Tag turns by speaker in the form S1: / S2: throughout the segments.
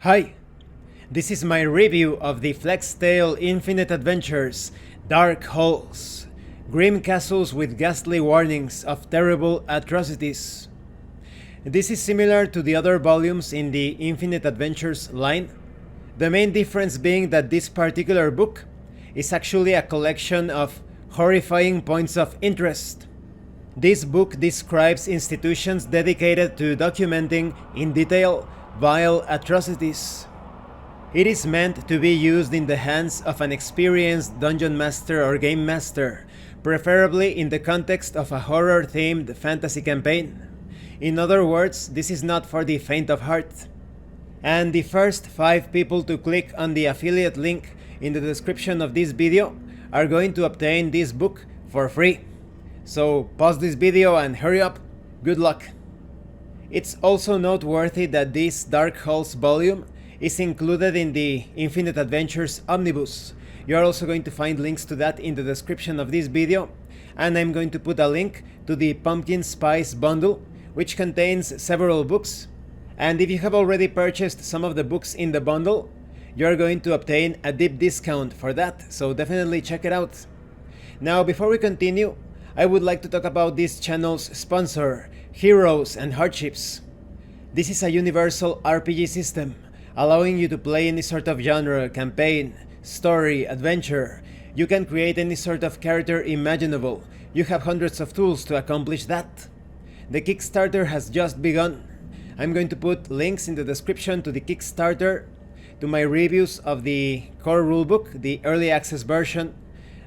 S1: Hi, this is my review of the FlexTale Infinite Adventures Darkhalls, grim castles with ghastly warnings of terrible atrocities. This is similar to the other volumes in the Infinite Adventures line, the main difference being that this particular book is actually a collection of horrifying points of interest. This book describes institutions dedicated to documenting in detail vile atrocities. It is meant to be used in the hands of an experienced dungeon master or game master, preferably in the context of a horror-themed fantasy campaign. In other words, this is not for the faint of heart. And the first 5 people to click on the affiliate link in the description of this video are going to obtain this book for free. So pause this video and hurry up. Good luck. It's also noteworthy that this Darkhalls volume is included in the Infinite Adventures Omnibus. You are also going to find links to that in the description of this video, and I'm going to put a link to the Pumpkin Spice bundle, which contains several books. And if you have already purchased some of the books in the bundle, you're going to obtain a deep discount for that, so definitely check it out. Now, before we continue, I would like to talk about this channel's sponsor, Heroes and Hardships. This is a universal RPG system, allowing you to play any sort of genre, campaign, story, adventure. You can create any sort of character imaginable. You have hundreds of tools to accomplish that. The Kickstarter has just begun. I'm going to put links in the description to the Kickstarter, to my reviews of the core rulebook, the early access version,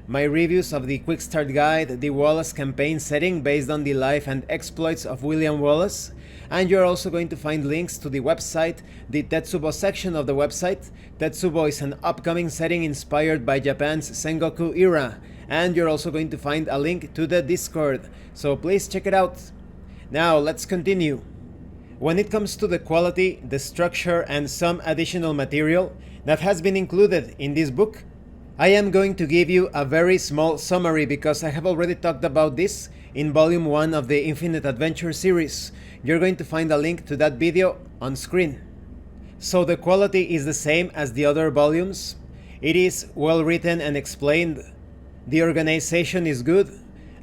S1: my reviews of the Quickstart guide, the Wallace campaign setting based on the life and exploits of William Wallace, and you're also going to find links to the website, the Tetsubo section of the website. Tetsubo is an upcoming setting inspired by Japan's Sengoku era, and you're also going to find a link to the Discord, so please check it out. Now let's continue. When it comes to the quality, the structure, and some additional material that has been included in this book, I am going to give you a very small summary because I have already talked about this in volume 1 of the Infinite Adventure series. You're going to find a link to that video on screen. So the quality is the same as the other volumes. It is well written and explained. The organization is good.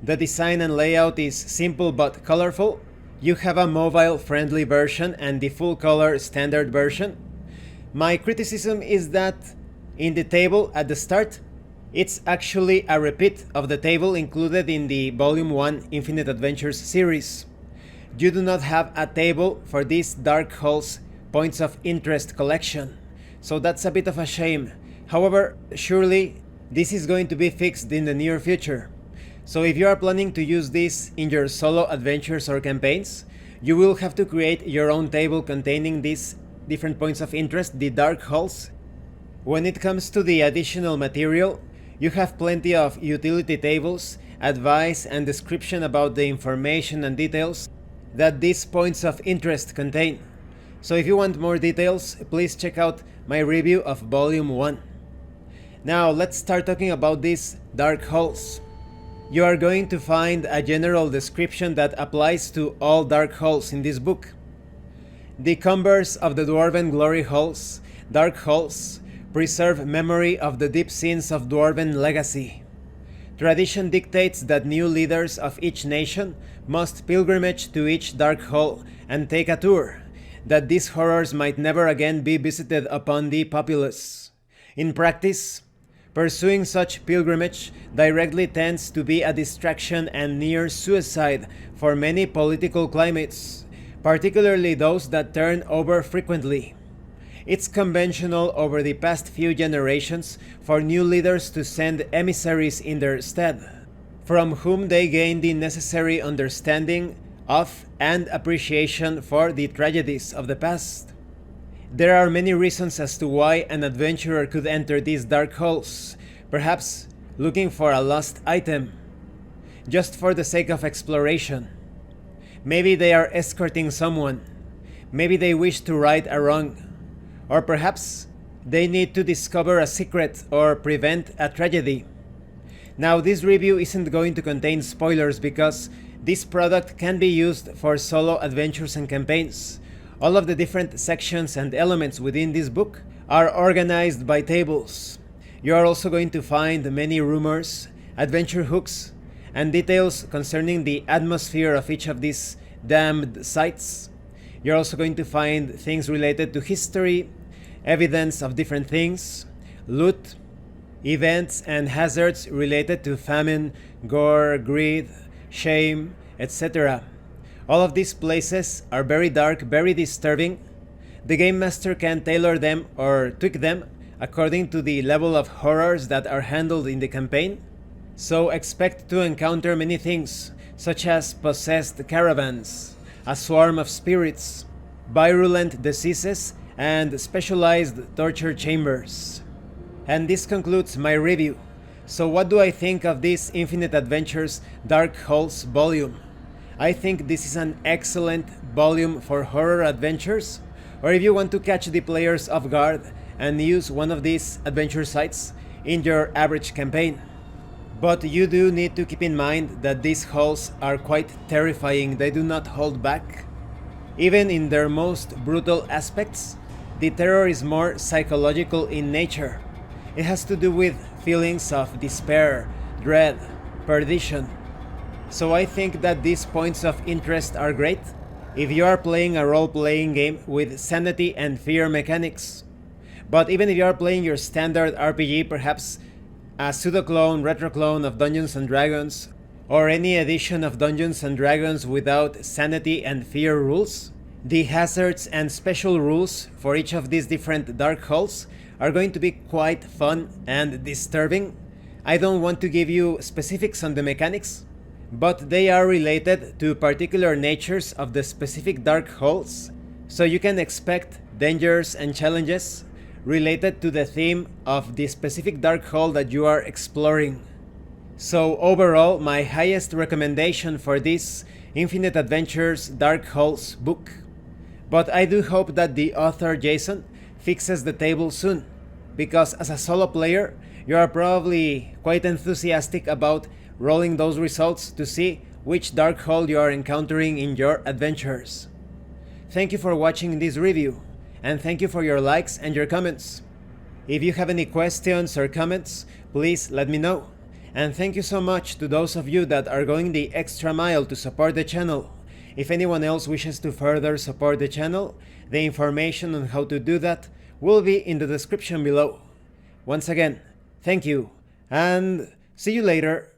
S1: The design and layout is simple but colorful. You have a mobile-friendly version and the full-color standard version. My criticism is that in the table at the start, it's actually a repeat of the table included in the Volume 1 Infinite Adventures series. You do not have a table for this Darkhalls Points of Interest collection, so that's a bit of a shame. However, surely this is going to be fixed in the near future. So if you are planning to use this in your solo adventures or campaigns, you will have to create your own table containing these different points of interest, the Darkhalls. When it comes to the additional material, you have plenty of utility tables, advice and description about the information and details that these points of interest contain. So if you want more details, please check out my review of Volume 1. Now let's start talking about these Darkhalls. You are going to find a general description that applies to all Darkhalls in this book. The cumbers of the Dwarven Glory Halls, Darkhalls, preserve memory of the deep sins of Dwarven legacy. Tradition dictates that new leaders of each nation must pilgrimage to each Darkhall and take a tour, that these horrors might never again be visited upon the populace. In practice, pursuing such pilgrimage directly tends to be a distraction and near suicide for many political climates, particularly those that turn over frequently. It's conventional over the past few generations for new leaders to send emissaries in their stead, from whom they gain the necessary understanding of and appreciation for the tragedies of the past. There are many reasons as to why an adventurer could enter these Darkhalls, perhaps looking for a lost item, just for the sake of exploration. Maybe they are escorting someone, maybe they wish to right a wrong, or perhaps they need to discover a secret or prevent a tragedy. Now, this review isn't going to contain spoilers because this product can be used for solo adventures and campaigns. All of the different sections and elements within this book are organized by tables. You are also going to find many rumors, adventure hooks, and details concerning the atmosphere of each of these damned sites. You're also going to find things related to history, evidence of different things, loot, events and hazards related to famine, gore, greed, shame, etc. All of these places are very dark, very disturbing. The Game Master can tailor them or tweak them according to the level of horrors that are handled in the campaign. So expect to encounter many things, such as possessed caravans, a swarm of spirits, virulent diseases, and specialized torture chambers. And this concludes my review. So what do I think of this Infinite Adventures Darkhalls volume? I think this is an excellent volume for horror adventures, or if you want to catch the players off guard and use one of these adventure sites in your average campaign. But you do need to keep in mind that these halls are quite terrifying. They do not hold back. Even in their most brutal aspects, the terror is more psychological in nature. It has to do with feelings of despair, dread, perdition. So I think that these points of interest are great if you are playing a role-playing game with sanity and fear mechanics. But even if you are playing your standard RPG, perhaps a pseudo-clone, retro-clone of Dungeons & Dragons, or any edition of Dungeons & Dragons without sanity and fear rules, the hazards and special rules for each of these different dark halls are going to be quite fun and disturbing. I don't want to give you specifics on the mechanics, but they are related to particular natures of the specific dark halls, so you can expect dangers and challenges related to the theme of the specific dark hall that you are exploring. So overall, my highest recommendation for this Infinite Adventures Darkhalls book. But I do hope that the author Jason fixes the table soon, because as a solo player, you are probably quite enthusiastic about rolling those results to see which dark hall you are encountering in your adventures. Thank you for watching this review, and thank you for your likes and your comments. If you have any questions or comments, please let me know. And thank you so much to those of you that are going the extra mile to support the channel. If anyone else wishes to further support the channel, the information on how to do that will be in the description below. Once again, thank you, and see you later.